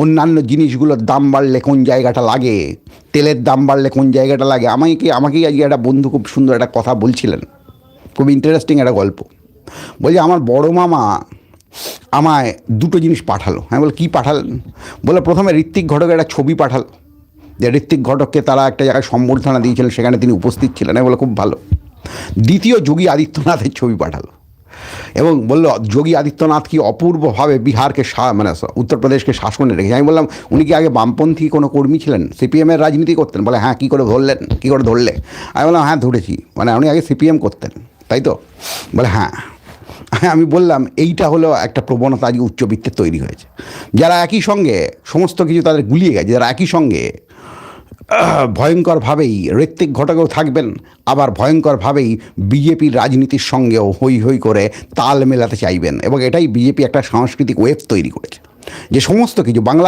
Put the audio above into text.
অন্যান্য জিনিসগুলোর দাম বাড়লে কোন জায়গাটা লাগে, তেলের দাম বাড়লে কোন জায়গাটা লাগে। আমাকেই আজকে একটা বন্ধু খুব সুন্দর একটা কথা বলছিলেন, খুব ইন্টারেস্টিং একটা গল্প। বলছে আমার বড় মামা আমায় দুটো জিনিস পাঠালো। আমি বলে কী পাঠালেন? বলে প্রথমে ঋত্বিক ঘটকের একটা ছবি পাঠালো, যে ঋত্বিক ঘটককে তারা একটা জায়গায় সম্বর্ধনা দিয়েছিলেন, সেখানে তিনি উপস্থিত ছিলেন। আমি বলে খুব ভালো। দ্বিতীয়, যোগী আদিত্যনাথের ছবি পাঠালো এবং বললো যোগী আদিত্যনাথ কি অপূর্বভাবে বিহারকে মানে উত্তরপ্রদেশকে শাসনে রেখেছে। আমি বললাম উনি কি আগে বামপন্থী কোনো কর্মী ছিলেন, সিপিএমের রাজনীতি করতেন? বলে হ্যাঁ। কী করে ধরলেন, কী করে ধরলে? আমি বললাম হ্যাঁ ধরেছি, মানে উনি আগে সিপিএম করতেন তাই তো? বলে হ্যাঁ। আমি বললাম এইটা হলো একটা প্রবণতা আজকে উচ্চবিত্তের তৈরি হয়েছে, যারা একই সঙ্গে সমস্ত কিছু তাদের গুলিয়ে গেছে, যারা একই সঙ্গে ভয়ঙ্করভাবেই ঋত্বিক ঘটকেও থাকবেন, আবার ভয়ঙ্করভাবেই বিজেপির রাজনীতির সঙ্গেও হই হই করে তাল মেলাতে চাইবেন। এবং এটাই বিজেপি একটা সাংস্কৃতিক ওয়েব তৈরি করেছে, যে সমস্ত কিছু বাংলা